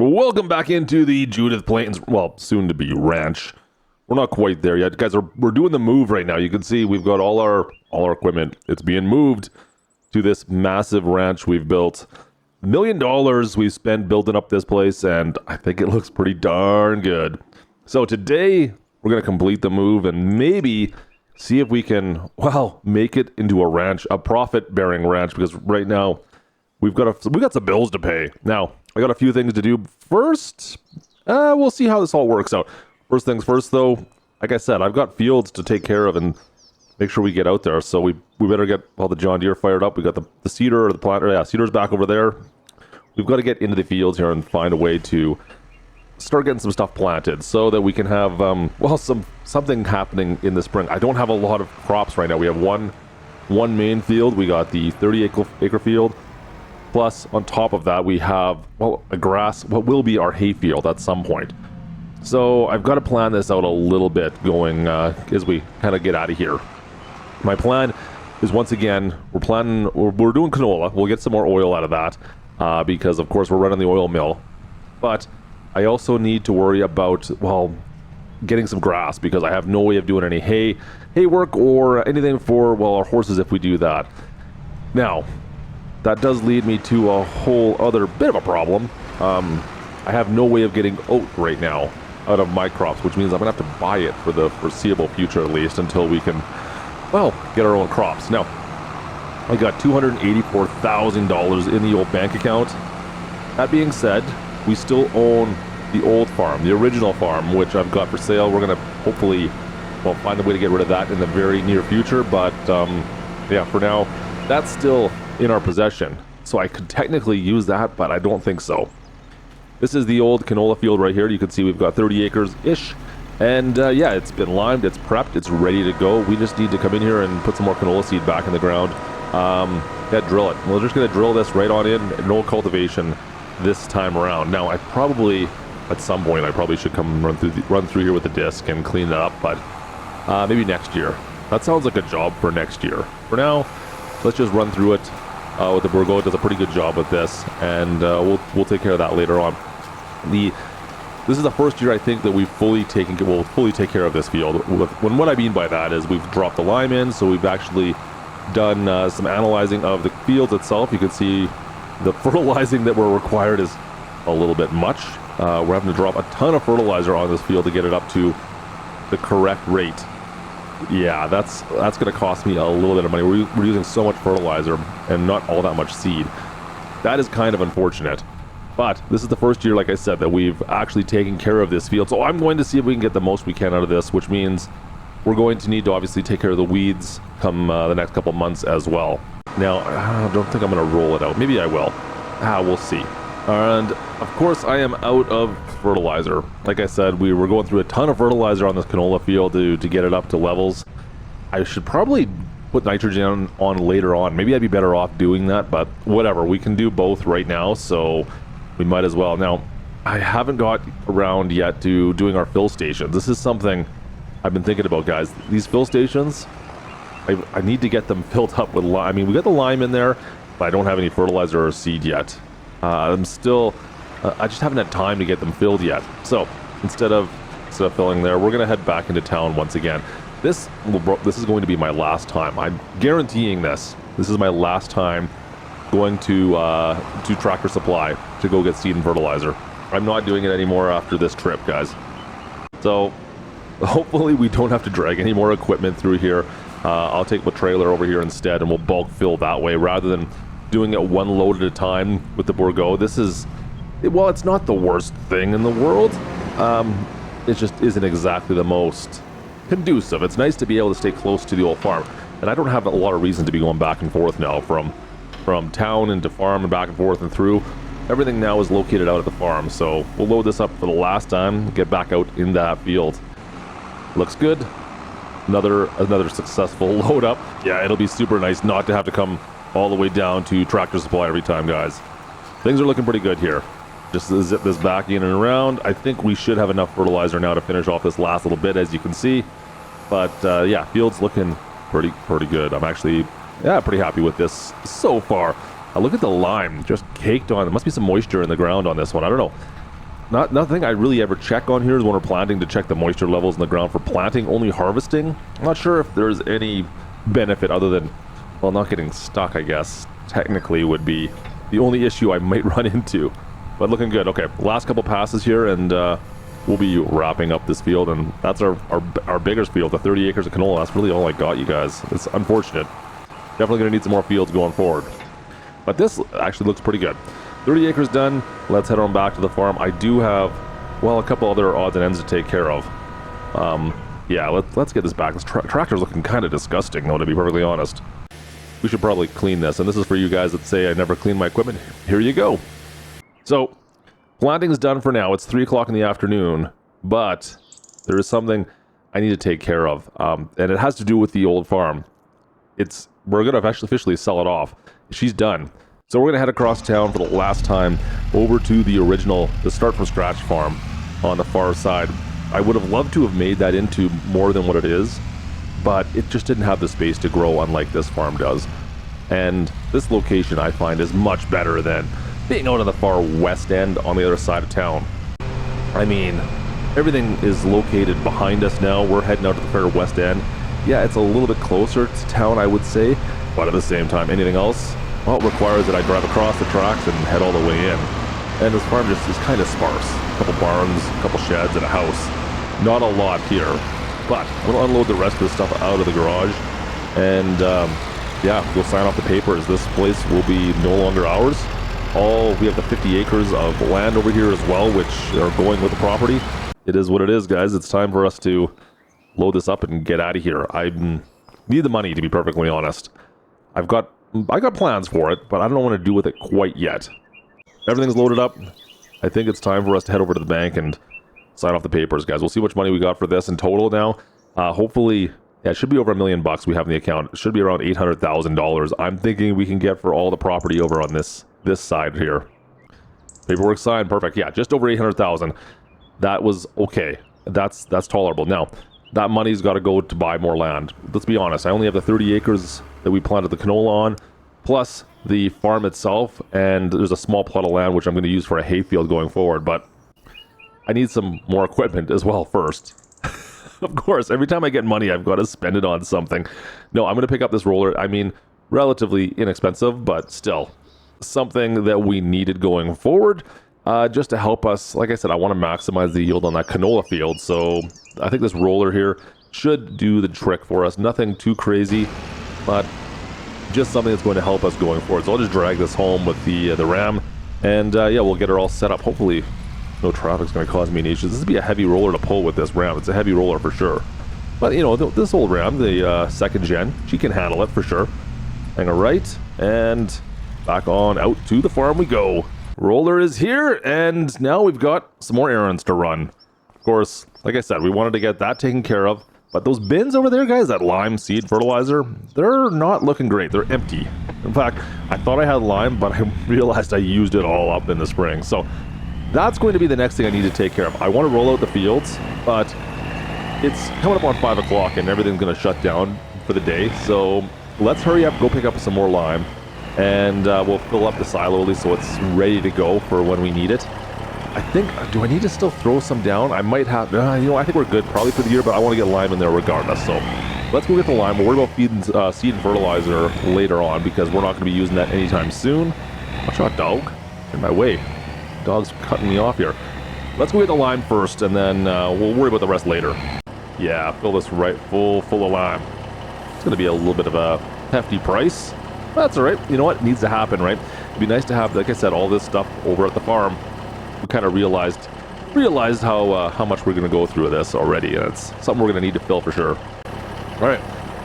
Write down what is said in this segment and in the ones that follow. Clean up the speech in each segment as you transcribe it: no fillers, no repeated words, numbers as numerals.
Welcome back into the Judith Plains, well, soon to be ranch. We're not quite there yet, guys. We're doing the move right now. You can see we've got all our equipment. It's being moved to this massive ranch we've built. $1 million we've spent building up this place, and I think it looks pretty darn good. So today we're gonna complete the move and maybe see if we can, well, make it into a ranch, a profit-bearing ranch, because right now we got some bills to pay. Now, I got a few things to do. First, we'll see how this all works out. First things first, though, like I said, I've got fields to take care of and make sure we get out there. So we better get all the John Deere fired up. We got the seeder or the planter. Yeah, seeder's back over there. We've got to get into the fields here and find a way to start getting some stuff planted so that we can have, well, something happening in the spring. I don't have a lot of crops right now. We have one main field. We got the 30-acre field. Plus, on top of that, we have, well, what will be our hay field at some point. So I've got to plan this out a little bit going as we kind of get out of here. My plan is, once again, we're doing canola. We'll get some more oil out of that because, of course, we're running the oil mill. But I also need to worry about, well, getting some grass because I have no way of doing any hay work or anything for, well, our horses if we do that. Now, that does lead me to a whole other bit of a problem. I have no way of getting oat right now out of my crops, which means I'm going to have to buy it for the foreseeable future at least until we can, well, get our own crops. Now, I got $284,000 in the old bank account. That being said, we still own the old farm, the original farm, which I've got for sale. We're going to hopefully, well, find a way to get rid of that in the very near future. But, yeah, for now, that's still in our possession, so I could technically use that, but I don't think so. This is the old canola field right here. You can see we've got 30 acres-ish, and yeah, it's been limed, it's prepped, it's ready to go. We just need to come in here and put some more canola seed back in the ground. Yeah, drill it. We're just going to drill this right on in, no cultivation this time around. Now, I probably, at some point, I probably should come run through here with the disc and clean it up, but maybe next year. That sounds like a job for next year. For now, let's just run through it. With the Burgo, it does a pretty good job with this, and we'll take care of that later on. This is the first year I think that we'll fully take care of this field. What I mean by that is we've dropped the lime in, so we've actually done some analyzing of the field itself. You can see the fertilizing that we're required is a little bit much. We're having to drop a ton of fertilizer on this field to get it up to the correct rate. Yeah, that's going to cost me a little bit of money. We're using so much fertilizer and not all that much seed. That is kind of unfortunate. But this is the first year, like I said, that we've actually taken care of this field. So I'm going to see if we can get the most we can out of this, which means we're going to need to obviously take care of the weeds come the next couple months as well. Now, I don't think I'm going to roll it out. Maybe I will. We'll see. And of course, I am out of fertilizer. Like I said, we were going through a ton of fertilizer on this canola field to get it up to levels. I should probably put nitrogen on later on. Maybe I'd be better off doing that, but whatever. We can do both right now, so we might as well. Now, I haven't got around yet to doing our fill stations. This is something I've been thinking about, guys. These fill stations, I need to get them filled up with lime. I mean, we got the lime in there, but I don't have any fertilizer or seed yet. I just haven't had time to get them filled yet. So instead of filling there, we're gonna head back into town once again. This is going to be my last time. I'm guaranteeing this. This is my last time going to Tractor Supply to go get seed and fertilizer. I'm not doing it anymore after this trip, guys. So hopefully we don't have to drag any more equipment through here. I'll take the trailer over here instead, and we'll bulk fill that way rather than doing it one load at a time with the Burgo. This is, well, it's not the worst thing in the world. It just isn't exactly the most conducive. It's nice to be able to stay close to the old farm, and I don't have a lot of reason to be going back and forth now from town into farm and back and forth and through. Everything now is located out at the farm, so we'll load this up for the last time, get back out in that field. Looks good. Another successful load up. Yeah, it'll be super nice not to have to come all the way down to Tractor Supply every time, guys. Things are looking pretty good here. Just to zip this back in and around. I think we should have enough fertilizer now to finish off this last little bit, as you can see. But yeah, field's looking pretty good. I'm actually pretty happy with this so far. Look at the lime just caked on. There must be some moisture in the ground on this one. I don't know. Nothing I really ever check on here is when we're planting to check the moisture levels in the ground for planting, only harvesting. I'm not sure if there's any benefit other than, well, not getting stuck, I guess, technically would be the only issue I might run into. But looking good. Okay, last couple passes here, and we'll be wrapping up this field, and that's our biggest field, the 30 acres of canola. That's really all I got, you guys. It's unfortunate. Definitely going to need some more fields going forward. But this actually looks pretty good. 30 acres done. Let's head on back to the farm. I do have, well, a couple other odds and ends to take care of. Yeah, let's get this back. This tractor's looking kind of disgusting, though, to be perfectly honest. We should probably clean this. And this is for you guys that say I never clean my equipment. Here you go. So, planting is done for now. It's 3 o'clock in the afternoon, but there is something I need to take care of. And it has to do with the old farm. We're going to officially sell it off. She's done. So we're going to head across town for the last time over to the start from scratch farm on the far side. I would have loved to have made that into more than what it is, but it just didn't have the space to grow unlike this farm does. And this location I find is much better than being out on the far west end on the other side of town. I mean, everything is located behind us now. We're heading out to the far west end. Yeah, it's a little bit closer to town, I would say, but at the same time, anything else, well, it requires that I drive across the tracks and head all the way in. And this farm just is kind of sparse. A couple barns, a couple sheds, and a house. Not a lot here, but I'm going to unload the rest of the stuff out of the garage. And yeah, we'll sign off the papers. This place will be no longer ours. We have the 50 acres of land over here as well, which are going with the property. It is what it is, guys. It's time for us to load this up and get out of here. I need the money, to be perfectly honest. I got plans for it, but I don't know what to do with it quite yet. Everything's loaded up. I think it's time for us to head over to the bank and sign off the papers, guys. We'll see how much money we got for this in total now. Hopefully, yeah, it should be over $1 million we have in the account. It should be around $800,000. I'm thinking we can get for all the property over on this side here. Paperwork signed, perfect. Yeah, just over 800,000. That was okay. That's tolerable. Now, that money's got to go to buy more land. Let's be honest. I only have the 30 acres that we planted the canola on, plus the farm itself, and there's a small plot of land which I'm going to use for a hayfield going forward, but I need some more equipment as well first. Of course, every time I get money, I've got to spend it on something. No, I'm going to pick up this roller. I mean, relatively inexpensive, but still something that we needed going forward, just to help us. Like I said, I want to maximize the yield on that canola field, so I think this roller here should do the trick for us. Nothing too crazy, but just something that's going to help us going forward. So I'll just drag this home with the Ram, and yeah, we'll get her all set up. Hopefully no traffic's going to cause me any issues. This would be a heavy roller to pull with this Ram. It's a heavy roller for sure. But, you know, this old Ram, the second gen, she can handle it for sure. Hang a right, and back on out to the farm we go. Roller is here, and now we've got some more errands to run. Of course, like I said, we wanted to get that taken care of. But those bins over there, guys, that lime seed fertilizer, they're not looking great. They're empty. In fact, I thought I had lime, but I realized I used it all up in the spring. So that's going to be the next thing I need to take care of. I want to roll out the fields, but it's coming up on 5 o'clock and everything's going to shut down for the day. So let's hurry up, go pick up some more lime, and we'll fill up the silo at least so it's ready to go for when we need it. I think, do I need to still throw some down? I might have, you know, I think we're good probably for the year, but I want to get lime in there regardless. So let's go get the lime. We'll worry about feeding seed and fertilizer later on because we're not going to be using that anytime soon. Watch out, dog. In my way. Dog's cutting me off here. Let's go get the lime first, and then we'll worry about the rest later. Yeah, fill this right full of lime. It's going to be a little bit of a hefty price. That's all right. You know what? It needs to happen, right? It'd be nice to have, like I said, all this stuff over at the farm. We kind of realized how much we're going to go through this already, and it's something we're going to need to fill for sure. All right,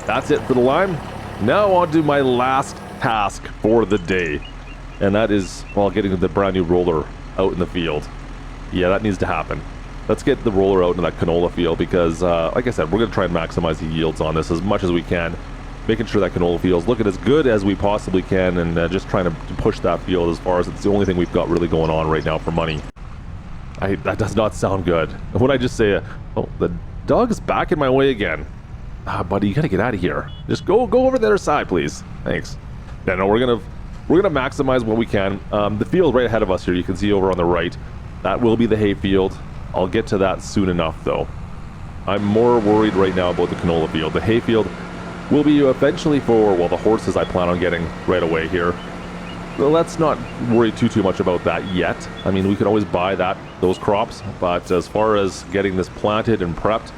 that's it for the lime. Now on to my last task for the day, and that is, well, getting the brand new roller out in the field. Yeah, that needs to happen. Let's get the roller out in that canola field because, like I said, we're going to try and maximize the yields on this as much as we can, making sure that canola field's looking as good as we possibly can, and just trying to push that field as far as it's the only thing we've got really going on right now for money. That does not sound good. What I just say? Oh, the dog is back in my way again. Buddy, you gotta get out of here. Just go over the other side, please. Thanks. Yeah, no, we're gonna maximize what we can. The field right ahead of us here, you can see over on the right. That will be the hay field. I'll get to that soon enough, though. I'm more worried right now about the canola field. The hay field will be eventually for, well, the horses I plan on getting right away here. Well, let's not worry too much about that yet. I mean, we could always buy those crops, but as far as getting this planted and prepped,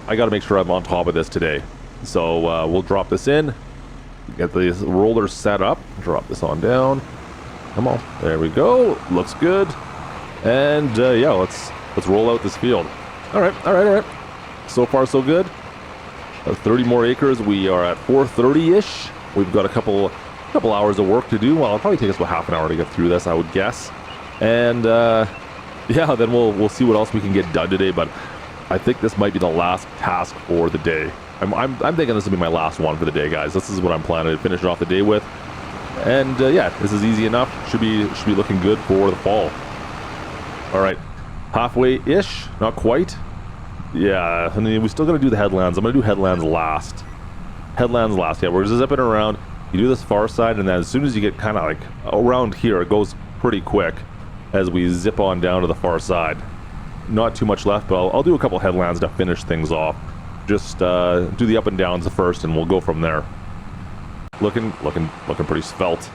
I got to make sure I'm on top of this today. So we'll drop this in, get the roller set up, drop this on down. Come on, there we go. Looks good. And yeah, let's roll out this field. All right. So far, so good. 30 more acres. We are at 430-ish. We've got a couple hours of work to do. Well, it'll probably take us about half an hour to get through this, I would guess. And yeah, then we'll see what else we can get done today. But I think this might be the last task for the day. I'm thinking this will be my last one for the day, guys. This is what I'm planning to finish off the day with. And yeah, this is easy enough. Should be looking good for the fall. All right, halfway-ish, not quite. Yeah, I mean, we still got to do the headlands. I'm going to do headlands last. Yeah, we're just zipping around. You do this far side, and then as soon as you get kind of like around here, it goes pretty quick as we zip on down to the far side. Not too much left, but I'll do a couple headlands to finish things off. Just do the up and downs first, and we'll go from there. Looking pretty svelte.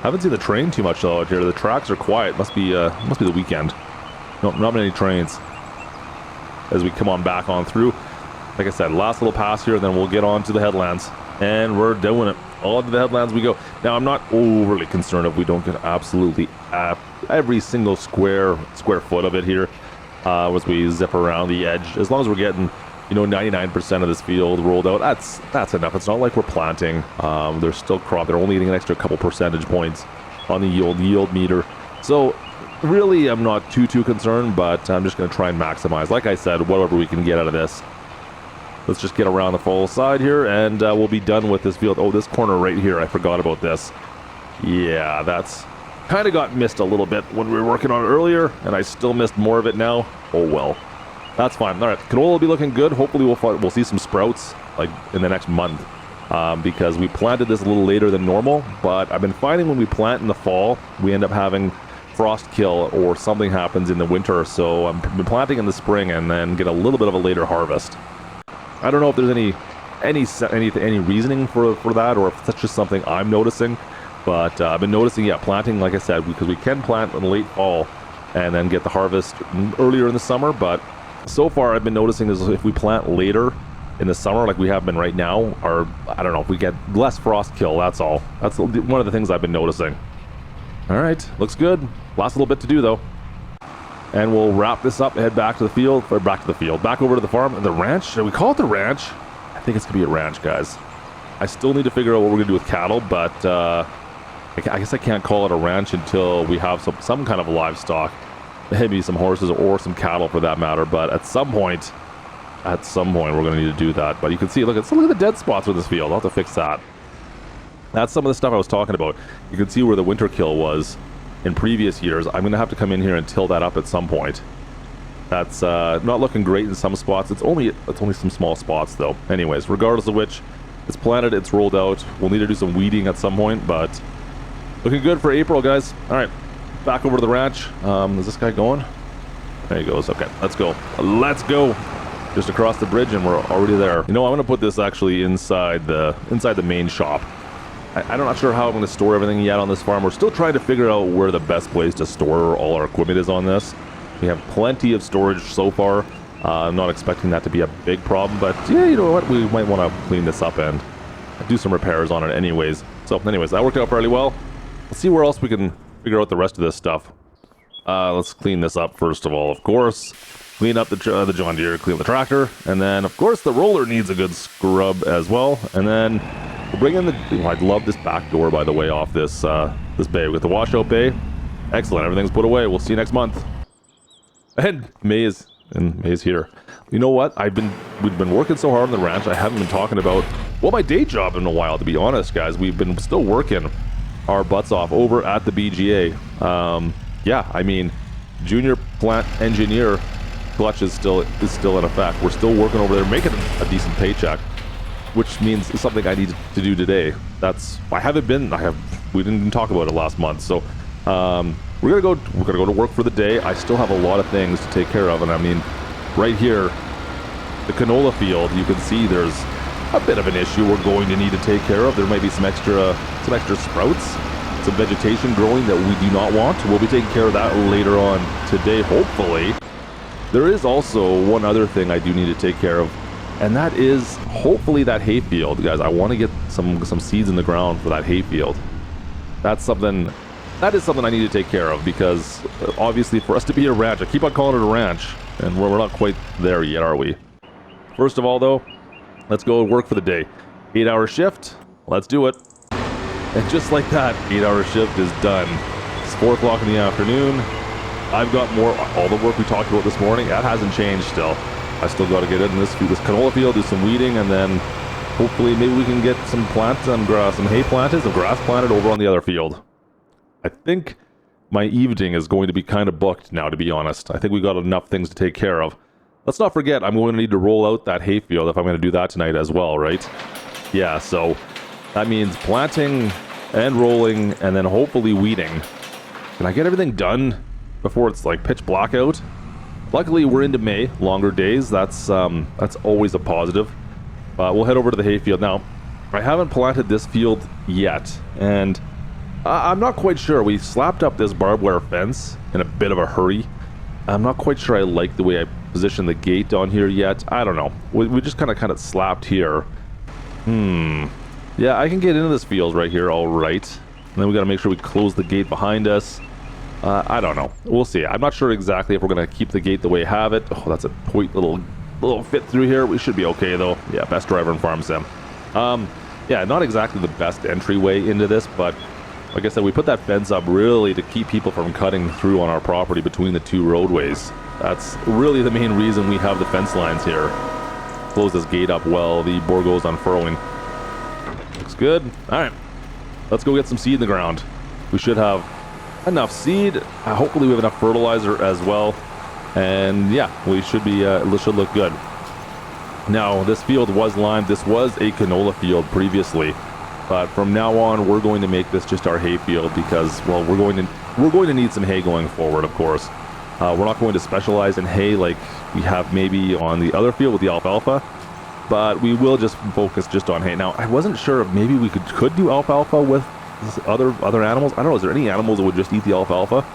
Haven't seen the train too much though out here. The tracks are quiet. Must be the weekend. No, not many trains. As we come on back on through, like I said, last little pass here, then we'll get on to the headlands, and we're doing it. All to the headlands we go. Now I'm not overly concerned if we don't get absolutely every single square foot of it here as we zip around the edge. As long as we're getting 99% of this field rolled out, that's enough. It's not like we're planting. There's still crop. They're only getting an extra couple percentage points on the yield meter. So really, I'm not too concerned, but I'm just going to try and maximize. Like I said, whatever we can get out of this. Let's just get around the full side here, and we'll be done with this field. Oh, this corner right here, I forgot about this. Yeah, that's kind of got missed a little bit when we were working on it earlier, and I still missed more of it now. Oh well. That's fine. All right, canola will be looking good. Hopefully we'll see some sprouts like in the next month because we planted this a little later than normal. But I've been finding when we plant in the fall, we end up having frost kill or something happens in the winter. So I've been planting in the spring and then get a little bit of a later harvest. I don't know if there's any reasoning for that, or if that's just something I'm noticing. But I've been noticing, yeah, planting, like I said, because we can plant in the late fall and then get the harvest earlier in the summer. But so far, I've been noticing is if we plant later in the summer, like we have been right now, or I don't know, if we get less frost kill, that's all. That's one of the things I've been noticing. All right, looks good. Last little bit to do, though. And we'll wrap this up, head back to the field, back over to the farm, and the ranch. Should we call it the ranch? I think it's going to be a ranch, guys. I still need to figure out what we're going to do with cattle, but I guess I can't call it a ranch until we have some kind of livestock. Maybe some horses or some cattle for that matter, but at some point we're going to need to do that. But you can see, look at the dead spots with this field. I'll have to fix that. That's some of the stuff I was talking about. You can see where the winter kill was in previous years. I'm going to have to come in here and till that up at some point. That's not looking great in some spots. It's only some small spots though. Anyways, regardless of which, it's planted, it's rolled out. We'll need to do some weeding at some point, but looking good for April, guys. All right. Back over to the ranch. Is this guy going? There he goes. Okay, let's go. Let's go. Just across the bridge, and we're already there. I'm going to put this actually inside the main shop. I'm not sure how I'm going to store everything yet on this farm. We're still trying to figure out where the best place to store all our equipment is on this. We have plenty of storage so far. I'm not expecting that to be a big problem, but yeah, you know what? We might want to clean this up and do some repairs on it anyways. So anyways, that worked out fairly well. Let's see where else we can figure out the rest of this stuff. Let's clean this up first of all, of course. Clean up the John Deere, clean up the tractor, and then of course the roller needs a good scrub as well. And then we'll bring in I love this back door, by the way, off this bay with the washout bay. Excellent, everything's put away. We'll see you next month. And May is here. You know what? We've been working so hard on the ranch. I haven't been talking about my day job in a while, to be honest, guys. We've been still working our butts off over at the BGA. Yeah, I mean, junior plant engineer Klutch is still in effect. We're still working over there, making a decent paycheck, which means it's something I need to do today. We didn't talk about it last month. So we're gonna go to work for the day. I still have a lot of things to take care of, and I mean, right here, the canola field, you can see there's a bit of an issue we're going to need to take care of. There might be some extra sprouts, some vegetation growing that we do not want. We'll be taking care of that later on today, hopefully. There is also one other thing I do need to take care of, and that is hopefully that hay field, guys. I want to get some seeds in the ground for that hay field. That is something I need to take care of, because obviously for us to be a ranch, I keep on calling it a ranch, and we're not quite there yet, are we? First of all, though, let's go work for the day. 8-hour shift. Let's do it. And just like that, 8-hour shift is done. It's 4 o'clock in the afternoon. I've got all the work we talked about this morning. That hasn't changed still. I still got to get in this canola field, do some weeding, and then hopefully maybe we can get some plants and some hay planted, some grass planted over on the other field. I think my evening is going to be kind of booked now, to be honest. I think we got enough things to take care of. Let's not forget, I'm going to need to roll out that hay field if I'm going to do that tonight as well, right? Yeah, so that means planting and rolling, and then hopefully weeding. Can I get everything done before it's like pitch black out? Luckily, we're into May, longer days. That's always a positive. We'll head over to the hay field now. I haven't planted this field yet, and I'm not quite sure. We slapped up this barbed wire fence in a bit of a hurry. I'm not quite sure I like the way I positioned the gate on here yet. I don't know. We just kind of slapped here. Yeah, I can get into this field right here, all right. And then we got to make sure we close the gate behind us. I don't know. We'll see. I'm not sure exactly if we're going to keep the gate the way we have it. Oh, that's a point little fit through here. We should be okay, though. Yeah, best driver in Farm Sim. Yeah, not exactly the best entryway into this, but like I said, we put that fence up really to keep people from cutting through on our property between the two roadways. That's really the main reason we have the fence lines here. Close this gate up well. The boar goes unfurling. Looks good. All right, let's go get some seed in the ground. We should have enough seed. Hopefully we have enough fertilizer as well. And yeah, we should be, it should look good. Now, this field was limed. This was a canola field previously. But from now on, we're going to make this just our hay field because, well, we're going to need some hay going forward, of course. We're not going to specialize in hay like we have maybe on the other field with the alfalfa, but we will just focus just on hay. Now, I wasn't sure if maybe we could do alfalfa with other animals. I don't know. Is there any animals that would just eat the alfalfa?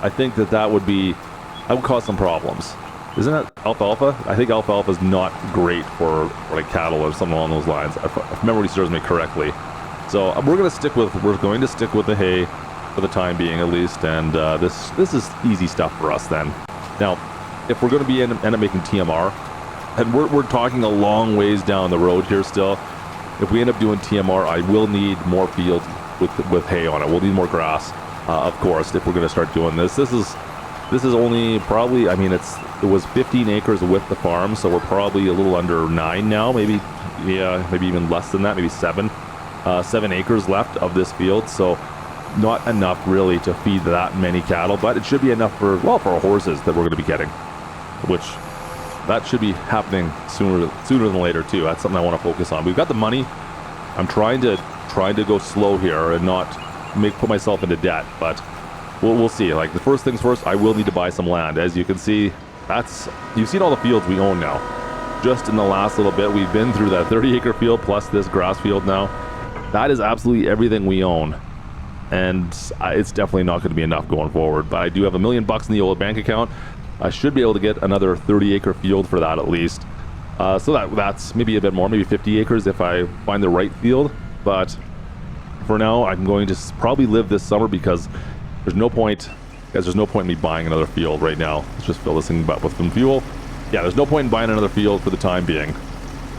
I think that would cause some problems. Isn't it alfalfa? I think alfalfa is not great for like cattle or something along those lines, if memory serves me correctly. So we're going to stick with the hay for the time being, at least. And this is easy stuff for us then. Now, if we're going to end up making TMR, and we're talking a long ways down the road here still. If we end up doing TMR, I will need more field with hay on it. We'll need more grass, of course, if we're going to start doing this. This is only probably, I mean, it was 15 acres with the farm, so we're probably a little under 9 now, maybe even less than that, maybe 7 acres left of this field, so not enough really to feed that many cattle, but it should be enough for our horses that we're going to be getting, which that should be happening sooner than later too. That's something I want to focus on. We've got the money. I'm trying to go slow here and not put myself into debt, but we'll see. Like, the first things first, I will need to buy some land. As you can see, you've seen all the fields we own now. Just in the last little bit, we've been through that 30-acre field plus this grass field now. That is absolutely everything we own. And it's definitely not going to be enough going forward. But I do have $1 million in the old bank account. I should be able to get another 30-acre field for that at least. So that's maybe a bit more, maybe 50 acres if I find the right field. But for now, I'm going to probably live this summer because there's no point in me buying another field right now. Let's just fill this thing up with some fuel. Yeah, there's no point in buying another field for the time being.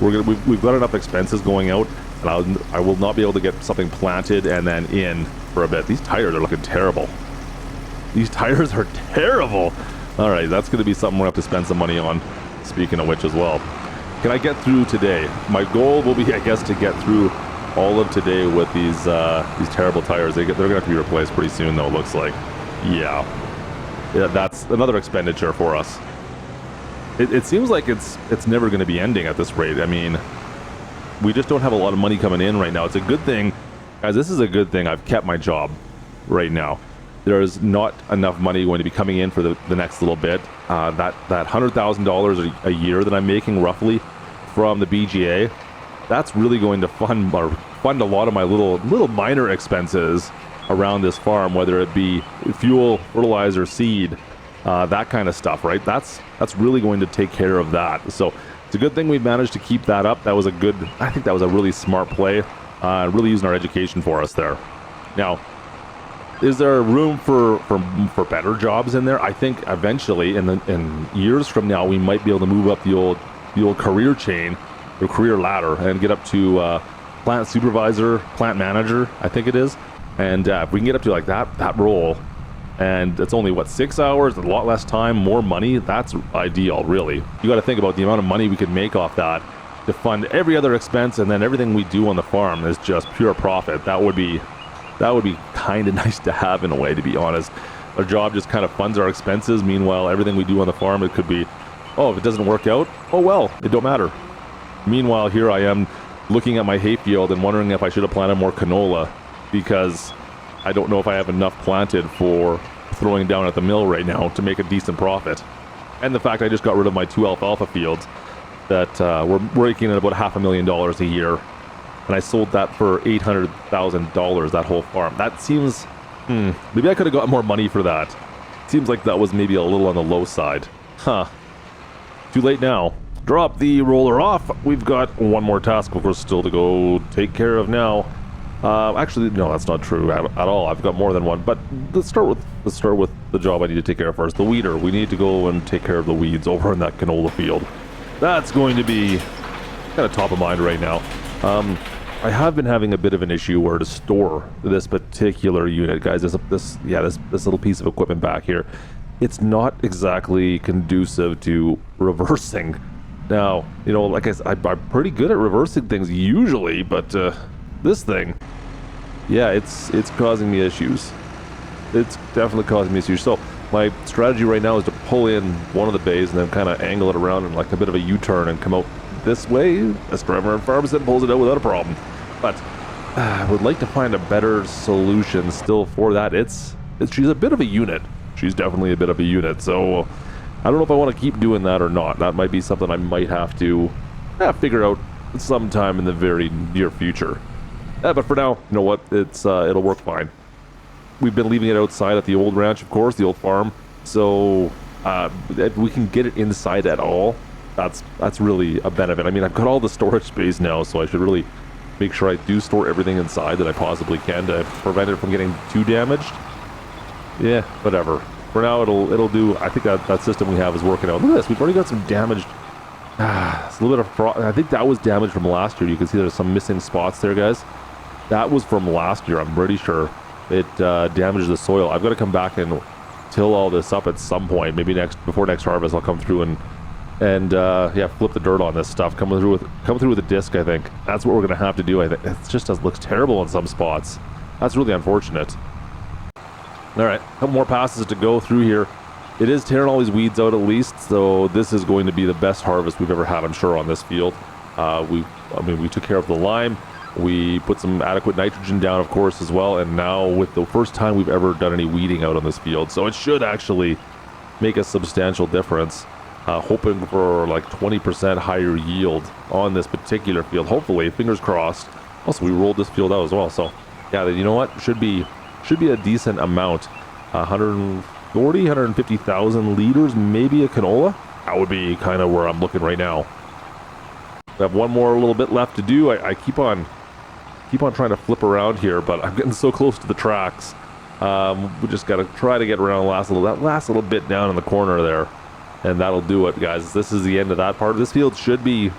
We've got enough expenses going out, and I will not be able to get something planted and then in for a bit. These tires are looking terrible. These tires are terrible. All right, that's going to be something we're going to have to spend some money on, speaking of which as well. Can I get through today? My goal will be, I guess, to get through all of today with these terrible tires. They're going to have to be replaced pretty soon, though, it looks like. Yeah, that's another expenditure for us. It seems like it's never going to be ending at this rate. I mean, we just don't have a lot of money coming in right now. It's a good thing, guys. This is a good thing. I've kept my job right now. there's not enough money going to be coming in for the next little bit. That $100,000 a year that I'm making roughly from the BGA, that's really going to fund a lot of my little minor expenses around this farm, whether it be fuel, fertilizer, seed, that kind of stuff, right? That's really going to take care of that. So it's a good thing we managed to keep that up. I think that was a really smart play, really using our education for us there. Now, is there room for better jobs in there? I think eventually, in years from now, we might be able to move up the old career chain, or career ladder, and get up to plant supervisor, plant manager, I think it is. And if we can get up to like that role, and it's only 6 hours, a lot less time, more money, that's ideal, really. You got to think about the amount of money we could make off that to fund every other expense, and then everything we do on the farm is just pure profit. That would be kind of nice to have, in a way, to be honest. Our job just kind of funds our expenses. Meanwhile, everything we do on the farm, it could be, oh, if it doesn't work out, oh well, it don't matter. Meanwhile, here I am looking at my hayfield and wondering if I should have planted more canola, because I don't know if I have enough planted for throwing down at the mill right now to make a decent profit. And the fact I just got rid of my 2 alfalfa fields that were raking in about $500,000 a year, and I sold that for $800,000, that whole farm. That seems, maybe I could have got more money for that. Seems like that was maybe a little on the low side. Huh. Too late now. Drop the roller off. We've got one more task, of course, still to go take care of now. Actually, no, that's not true at all. I've got more than one, but let's start with the job I need to take care of first. The weeder. We need to go and take care of the weeds over in that canola field. That's going to be kind of top of mind right now. I have been having a bit of an issue where to store this particular unit, guys. This little piece of equipment back here, it's not exactly conducive to reversing. Now, you know, like I said, I'm pretty good at reversing things usually, but this thing, yeah, it's causing me issues. It's definitely causing me issues. So my strategy right now is to pull in one of the bays and then kind of angle it around in like a bit of a U-turn and come out this way. This driver in Farmstead pulls it out without a problem. But I would like to find a better solution still for that. She's a bit of a unit. She's definitely a bit of a unit. So I don't know if I want to keep doing that or not. That might be something I might have to figure out sometime in the very near future. But for now, you know what? It'll work fine. We've been leaving it outside at the old ranch, of course, the old farm. So if we can get it inside at all, that's really a benefit. I mean, I've got all the storage space now, so I should really make sure I do store everything inside that I possibly can to prevent it from getting too damaged. Yeah, whatever. For now, it'll do. I think that system we have is working out. Look at this. We've already got some damaged. It's a little bit of I think that was damaged from last year. You can see there's some missing spots there, guys. That was from last year. I'm pretty sure it damaged the soil. I've got to come back and till all this up at some point. Maybe before next harvest, I'll come through and flip the dirt on this stuff. Come through with a disc. I think that's what we're gonna have to do. I think it just looks terrible in some spots. That's really unfortunate. All right, a couple more passes to go through here. It is tearing all these weeds out at least, so this is going to be the best harvest we've ever had, I'm sure, on this field. We took care of the lime. We put some adequate nitrogen down, of course, as well, and now with the first time we've ever done any weeding out on this field, so it should actually make a substantial difference. Hoping for like 20% higher yield on this particular field, hopefully, fingers crossed. Also, we rolled this field out as well, so yeah, you know what, should be a decent amount. 150,000 liters, maybe a canola. That would be kind of where I'm looking right now. We have one more little bit left to do. I keep on trying to flip around here, but I'm getting so close to the tracks. We just got to try to get around that last little bit down in the corner there, and that'll do it, guys. This is the end of that part. This field should be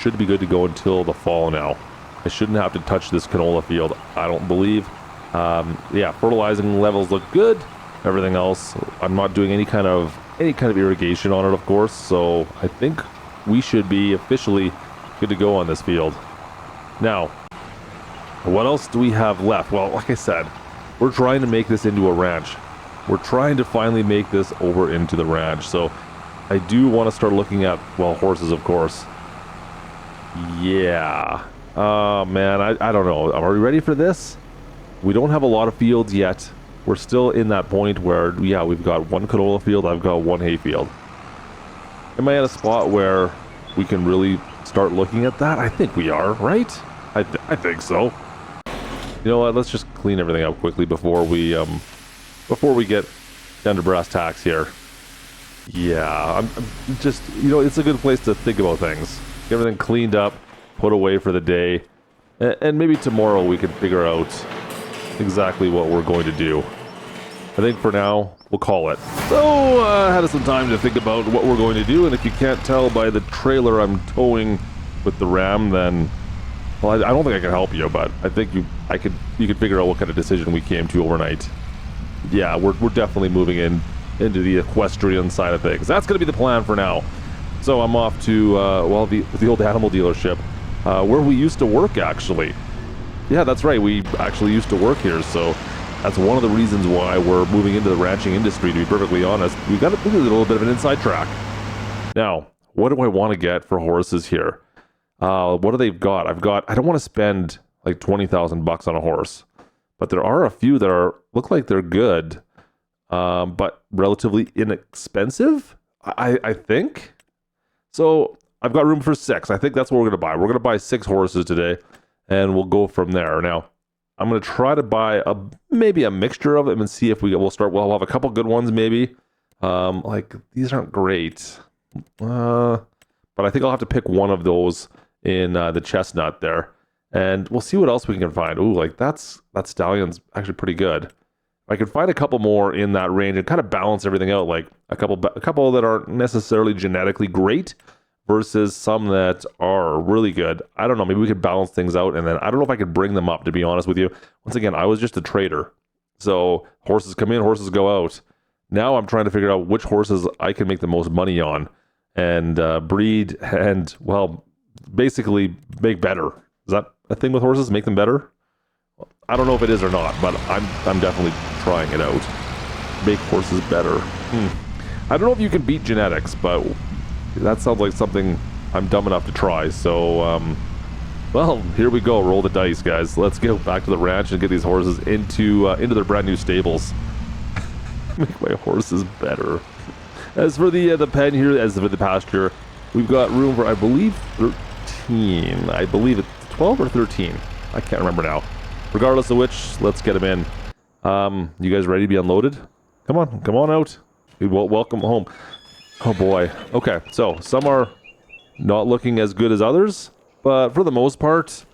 good to go until the fall now. I shouldn't have to touch this canola field, I don't believe. Fertilizing levels look good. Everything else, I'm not doing any kind of irrigation on it, of course, so I think we should be officially good to go on this field. Now, what else do we have left? Well, like I said, we're trying to make this into a ranch. We're trying to finally make this over into the ranch, so I do want to start looking at, well, horses, of course. Yeah. Oh, man, I don't know. Are we ready for this? We don't have a lot of fields yet. we're still in that point where, yeah, we've got one canola field, I've got one hay field. Am I at a spot where we can really start looking at that? I think we are, right? I think so. You know what? Let's just clean everything up quickly before we get down to brass tacks here. Yeah, I'm just, you know, it's a good place to think about things. Get everything cleaned up, put away for the day, and maybe tomorrow we can figure out exactly what we're going to do. I think for now, we'll call it. So, I had some time to think about what we're going to do, and if you can't tell by the trailer I'm towing with the Ram, then, well, I don't think I can help you, but I think you could figure out what kind of decision we came to overnight. Yeah, we're definitely moving into the equestrian side of things. That's going to be the plan for now. So I'm off to, well, the old animal dealership, where we used to work, actually. Yeah, that's right. We actually used to work here, so that's one of the reasons why we're moving into the ranching industry, to be perfectly honest. We got a little bit of an inside track. Now, what do I want to get for horses here? What do they've got? I don't want to spend like $20,000 on a horse, but there are a few that look like they're good. But relatively inexpensive, I think. So I've got room for 6. I think that's what we're going to buy. We're going to buy 6 horses today, and we'll go from there. Now, I'm going to try to buy maybe a mixture of them and see if we'll have a couple good ones maybe. Like, these aren't great. But I think I'll have to pick one of those in the chestnut there. And we'll see what else we can find. Ooh, like that stallion's actually pretty good. I could find a couple more in that range and kind of balance everything out, like a couple that aren't necessarily genetically great versus some that are really good. I don't know, maybe we could balance things out, and then I don't know if I could bring them up, to be honest with you. Once again, I was just a trader. So horses come in, horses go out. Now I'm trying to figure out which horses I can make the most money on and breed and, well, basically make better. Is that a thing with horses? Make them better? I don't know if it is or not, but I'm definitely trying it out. Make horses better. I don't know if you can beat genetics, but that sounds like something I'm dumb enough to try. So, well, here we go. Roll the dice, guys. Let's go back to the ranch and get these horses into their brand new stables. Make my horses better. As for the pen here, as for the pasture, we've got room for, I believe, 13. I believe it's 12 or 13. I can't remember now. Regardless of which, let's get them in. You guys ready to be unloaded? Come on out. Welcome home. Oh boy. Okay, so some are not looking as good as others, but for the most part,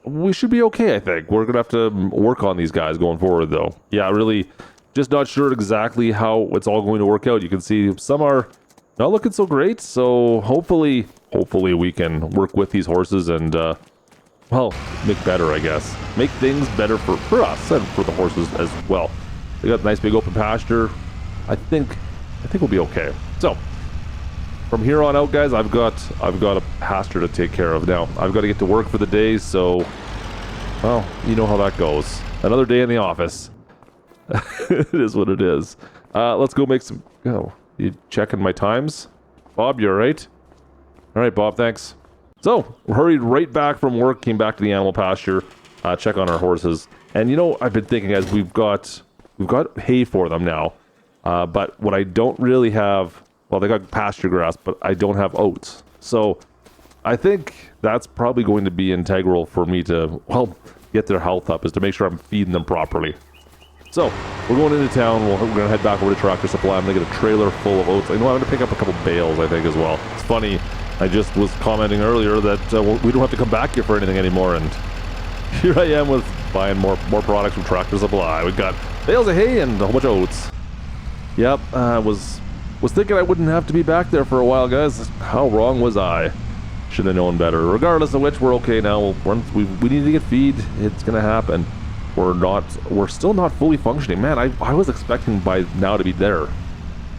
we should be okay, I think. We're gonna have to work on these guys going forward, though. Yeah, really, just not sure exactly how it's all going to work out. You can see some are not looking so great, so hopefully we can work with these horses and well, make better, I guess. Make things better for us and for the horses as well. They got a nice big open pasture. I think we'll be okay. So, from here on out, guys, I've got a pasture to take care of now. I've got to get to work for the day, so, well, you know how that goes. Another day in the office. It is what it is. Let's go make some... Oh, you checking my times? Bob, you all right? All right, Bob, thanks. So, we hurried right back from work, came back to the animal pasture, check on our horses. And you know, I've been thinking, guys, we've got hay for them now. But what I don't really have, well, they got pasture grass, but I don't have oats. So, I think that's probably going to be integral for me to, well, get their health up, is to make sure I'm feeding them properly. So, we're going into town. We're going to head back over to Tractor Supply. I'm going to get a trailer full of oats. I know I'm going to pick up a couple bales, I think, as well. It's funny. I just was commenting earlier that we don't have to come back here for anything anymore, and here I am with buying more products from Tractor Supply. We've got bales of hay and a whole bunch of oats. Yep, I was thinking I wouldn't have to be back there for a while, guys. How wrong was I? Should have known better. Regardless of which, we're okay now. We need to get feed. It's gonna happen. We're still not fully functioning. Man, I was expecting by now to be there.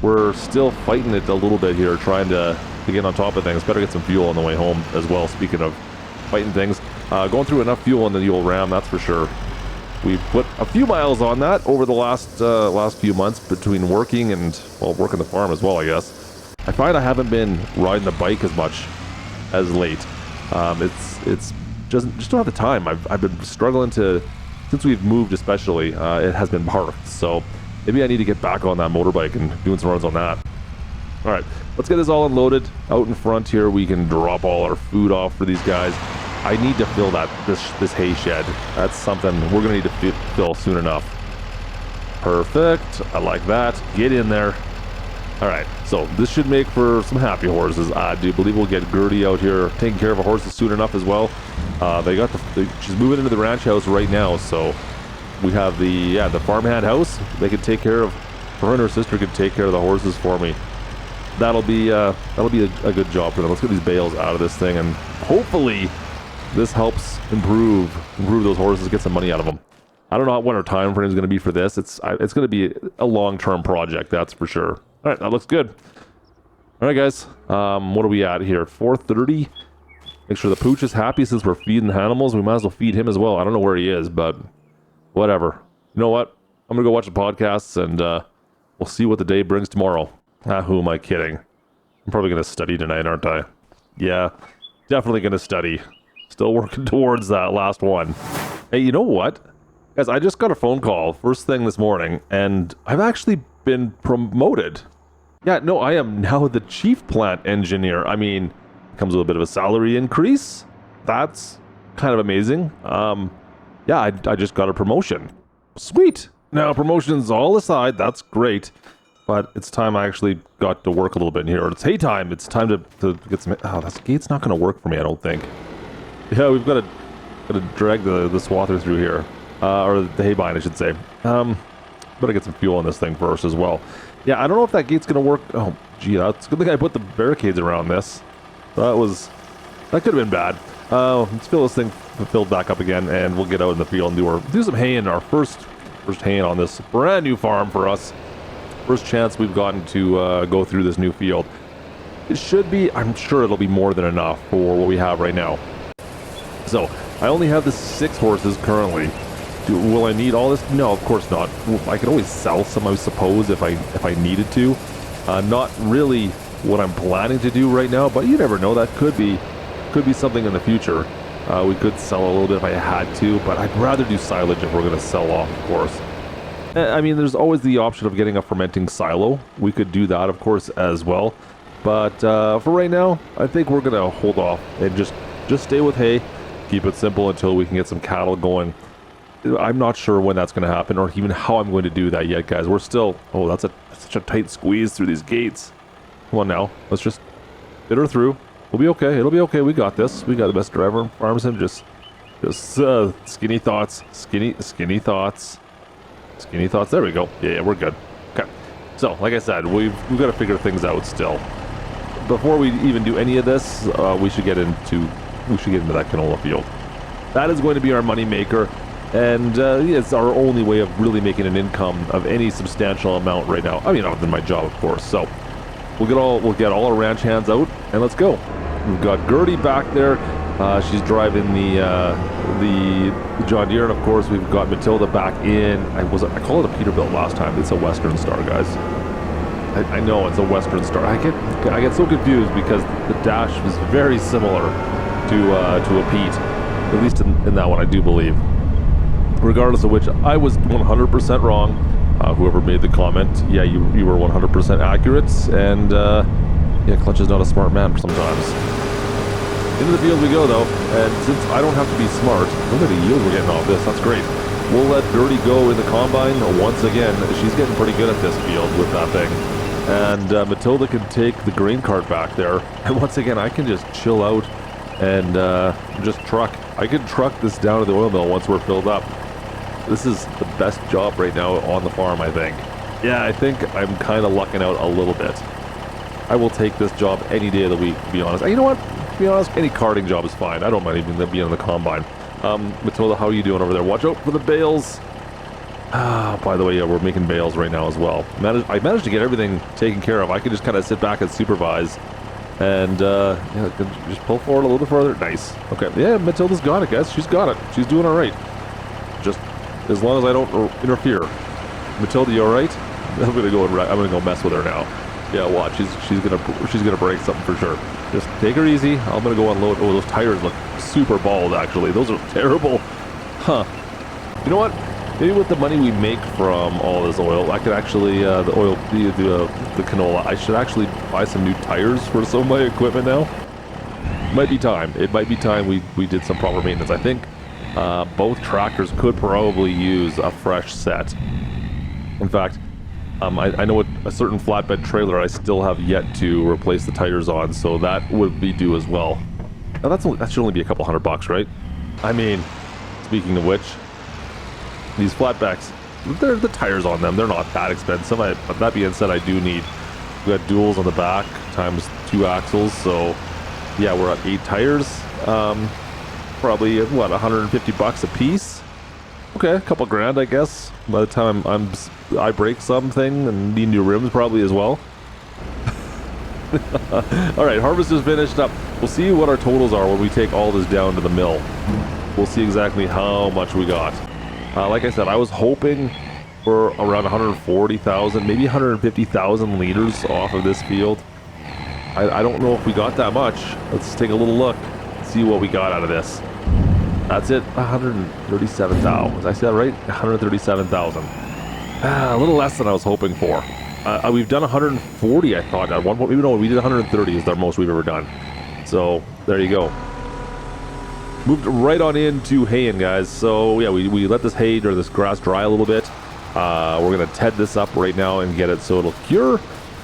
We're still fighting it a little bit here, trying to get on top of things. Better get some fuel on the way home as well, speaking of fighting things. Going through enough fuel in the old Ram, that's for sure. We've put a few miles on that over the last few months between working and, well, working the farm as well, I guess. I find I haven't been riding the bike as much as late. It's just don't have the time. I've been struggling to since we've moved especially, it has been parked. So maybe I need to get back on that motorbike and doing some runs on that. All right, let's get this all unloaded. Out in front here, we can drop all our food off for these guys. I need to fill this hay shed. That's something we're gonna need to fill soon enough. Perfect, I like that. Get in there. All right, so this should make for some happy horses. I do believe we'll get Gertie out here taking care of our horses soon enough as well. She's moving into the ranch house right now, so we have the farmhand house. They can take care of, her and her sister can take care of the horses for me. That'll be a good job for them. Let's get these bales out of this thing, and hopefully this helps improve those horses, get some money out of them. I don't know what our time frame is going to be for this. It's going to be a long-term project, that's for sure. All right, that looks good. All right, guys. What are we at here? 4:30. Make sure the pooch is happy since we're feeding the animals. We might as well feed him as well. I don't know where he is, but whatever. You know what? I'm going to go watch the podcasts, and we'll see what the day brings tomorrow. Who am I kidding? I'm probably going to study tonight, aren't I? Yeah, definitely going to study. Still working towards that last one. Hey, you know what? Guys, I just got a phone call first thing this morning, and I've actually been promoted. Yeah, no, I am now the chief plant engineer. I mean, it comes with a bit of a salary increase. That's kind of amazing. Yeah, I just got a promotion. Sweet. Now, promotions all aside, that's great. But it's time I actually got to work a little bit in here. It's hay time. It's time to get some... Oh, this gate's not going to work for me, I don't think. Yeah, we've got to drag the swather through here. Or the hay bind, I should say. Better get some fuel on this thing first as well. Yeah, I don't know if that gate's going to work. Oh, gee, that's a good thing I put the barricades around this. That could have been bad. Let's fill this thing filled back up again, and we'll get out in the field and do some haying. Our first haying on this brand new farm for us. First chance we've gotten to go through this new field. It should be, I'm sure it'll be more than enough for what we have right now. So, I only have the 6 horses currently. Will I need all this? No, of course not. I could always sell some, I suppose, if I needed to. Not really what I'm planning to do right now, but you never know. That could be something in the future. We could sell a little bit if I had to, but I'd rather do silage if we're going to sell off, of course. I mean, there's always the option of getting a fermenting silo. We could do that, of course, as well. But for right now, I think we're going to hold off and just stay with hay. Keep it simple until we can get some cattle going. I'm not sure when that's going to happen or even how I'm going to do that yet, guys. We're still... Oh, that's such a tight squeeze through these gates. Come on now. Let's just fit her through. We'll be okay. It'll be okay. We got this. We got the best driver in farms. And just skinny thoughts. Skinny thoughts. Skinny thoughts. There we go. Yeah, we're good. Okay. So, like I said, we've got to figure things out still. Before we even do any of this, we should get into that canola field. That is going to be our money maker, and it's our only way of really making an income of any substantial amount right now. I mean, other than my job, of course. So we'll get all our ranch hands out, and let's go. We've got Gertie back there. She's driving the John Deere, and of course we've got Matilda back in. I called it a Peterbilt last time. It's a Western Star, guys. I know it's a Western Star. I get so confused because the dash is very similar to a Pete, at least in that one, I do believe. Regardless of which, I was 100% wrong. Whoever made the comment, yeah, you were 100% accurate, and yeah, Klutch is not a smart man sometimes. Into the field we go, though, and since I don't have to be smart, look at the yield we're getting off this. That's great. We'll let Gertie go in the combine once again. She's getting pretty good at this field with that thing. And Matilda can take the grain cart back there. And once again, I can just chill out and just truck. I can truck this down to the oil mill once we're filled up. This is the best job right now on the farm, I think. Yeah, I think I'm kind of lucking out a little bit. I will take this job any day of the week, to be honest. You know what? To be honest, any carting job is fine. I don't mind even being in the combine. Matilda, how are you doing over there? Watch out for the bales. By the way, yeah, we're making bales right now as well. I managed to get everything taken care of. I could just kind of sit back and supervise. And, yeah, just pull forward a little bit further. Nice. Okay, yeah, Matilda's got it, guys. She's got it. She's doing all right. Just as long as I don't interfere. Matilda, you all right? I'm gonna go mess with her now. Yeah, watch. She's gonna break something for sure. Just take her easy. I'm gonna go unload. Oh, those tires look super bald. Actually, those are terrible. Huh. You know what? Maybe with the money we make from all this oil, I could actually, the canola, I should actually buy some new tires for some of my equipment now. Might be time. It might be time we did some proper maintenance. I think both tractors could probably use a fresh set. In fact, I know a certain flatbed trailer I still have yet to replace the tires on, so that would be due as well. Now that should only be a couple $100, right? I mean, speaking of which, these flatbacks, the tires on them, they're not that expensive. But that being said, I do need, we got duals on the back times 2 axles, so yeah, we're at 8 tires. Probably what, $150 a piece? Okay, a couple grand, I guess. By the time I break something and need new rims probably as well. All right, harvest is finished up. We'll see what our totals are when we take all this down to the mill. We'll see exactly how much we got. Like I said, I was hoping for around 140,000, maybe 150,000 liters off of this field. I don't know if we got that much. Let's take a little look, see what we got out of this. That's it, 137,000. Did I say that right? 137,000. A little less than I was hoping for. We've done 140, I thought, at one point. Maybe no, we did 130 is the most we've ever done. So, there you go. Moved right on into haying, guys. So, yeah, we let this hay or this grass dry a little bit. We're going to ted this up right now and get it so it'll cure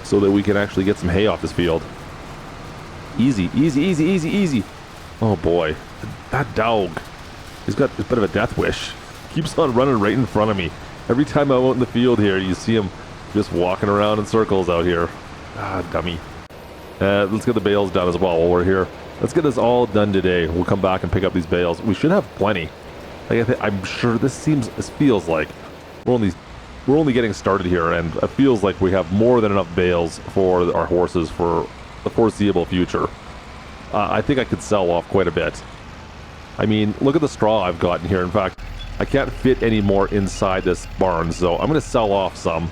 so that we can actually get some hay off this field. Easy, easy, easy, easy, easy. Oh, boy. That dog. He's got a bit of a death wish. Keeps on running right in front of me. Every time I'm out in the field here, you see him just walking around in circles out here. Ah, dummy. Let's get the bales done as well while we're here. Let's get this all done today. We'll come back and pick up these bales. We should have plenty. Like I'm sure this feels like we're only getting started here, and it feels like we have more than enough bales for our horses for the foreseeable future. I think I could sell off quite a bit. I mean, look at the straw I've got in here. In fact, I can't fit any more inside this barn, so I'm going to sell off some.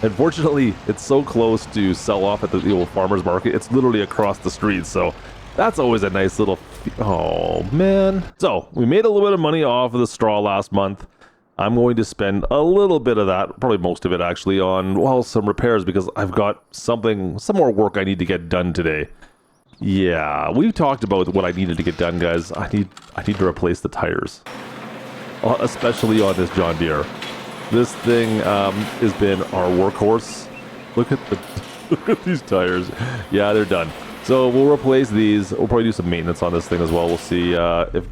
Unfortunately, it's so close to sell off at the old farmer's market. It's literally across the street, so that's always a nice little... Oh, man. So, we made a little bit of money off of the straw last month. I'm going to spend a little bit of that, probably most of it actually, on, well, some repairs because I've got some more work I need to get done today. Yeah, we've talked about what I needed to get done, guys. I need to replace the tires, especially on this John Deere. This thing has been our workhorse. Look at these tires. Yeah, they're done. So we'll replace these. We'll probably do some maintenance on this thing as well. We'll see if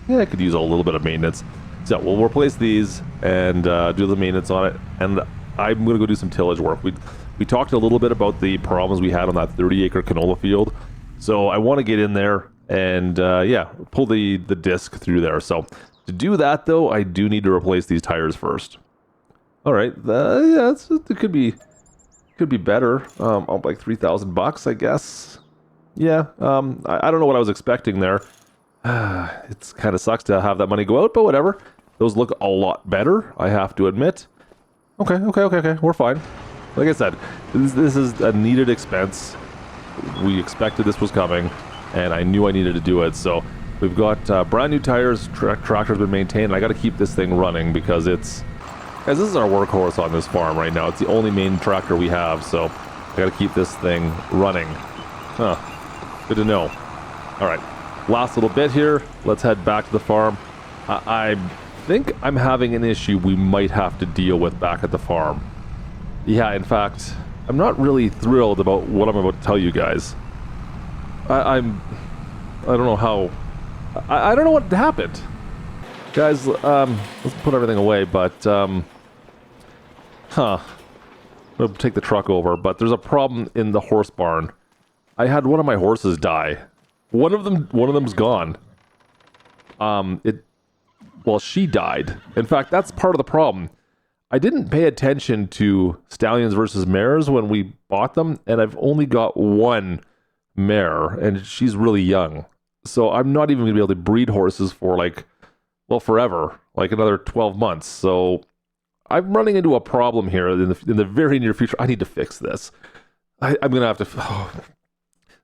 I could use a little bit of maintenance. So we'll replace these and do the maintenance on it. And I'm gonna go do some tillage work. We talked a little bit about the problems we had on that 30-acre canola field. So I want to get in there and yeah, pull the disc through there. So to do that though, I do need to replace these tires first. All right, yeah, it could be better. Like $3,000, I guess. Yeah, I don't know what I was expecting there. It kind of sucks to have that money go out, but whatever. Those look a lot better, I have to admit. Okay, we're fine. Like I said, this is a needed expense. We expected this was coming, and I knew I needed to do it. So we've got brand new tires. Tractor's been maintained. I got to keep this thing running because guys, this is our workhorse on this farm right now. It's the only main tractor we have, so I got to keep this thing running. Huh. Good to know. All right, last little bit here. Let's head back to the farm. I think I'm having an issue we might have to deal with back at the farm. Yeah, in fact, I'm not really thrilled about what I'm about to tell you guys. I don't know how... I don't know what happened. Guys, let's put everything away, but, I'm gonna take the truck over, but there's a problem in the horse barn. I had one of my horses die. One of them's gone. Well, she died. In fact, that's part of the problem. I didn't pay attention to stallions versus mares when we bought them, and I've only got one mare, and she's really young. So I'm not even going to be able to breed horses for, like, well, forever, like another 12 months. So I'm running into a problem here in the very near future. I need to fix this. I'm going to have to...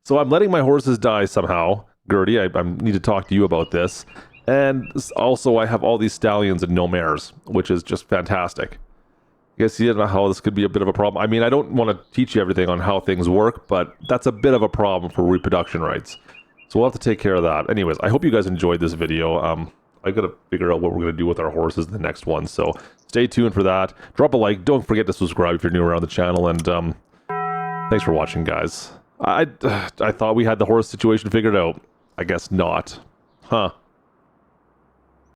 So I'm letting my horses die somehow. Gertie, I need to talk to you about this. And also I have all these stallions and no mares, which is just fantastic. You guys see how this could be a bit of a problem? I mean, I don't want to teach you everything on how things work, but that's a bit of a problem for reproduction rights. So we'll have to take care of that. Anyways, I hope you guys enjoyed this video. I got to figure out what we're going to do with our horses in the next one. So stay tuned for that. Drop a like. Don't forget to subscribe if you're new around the channel. And thanks for watching, guys. I thought we had the horse situation figured out. I guess not. Huh.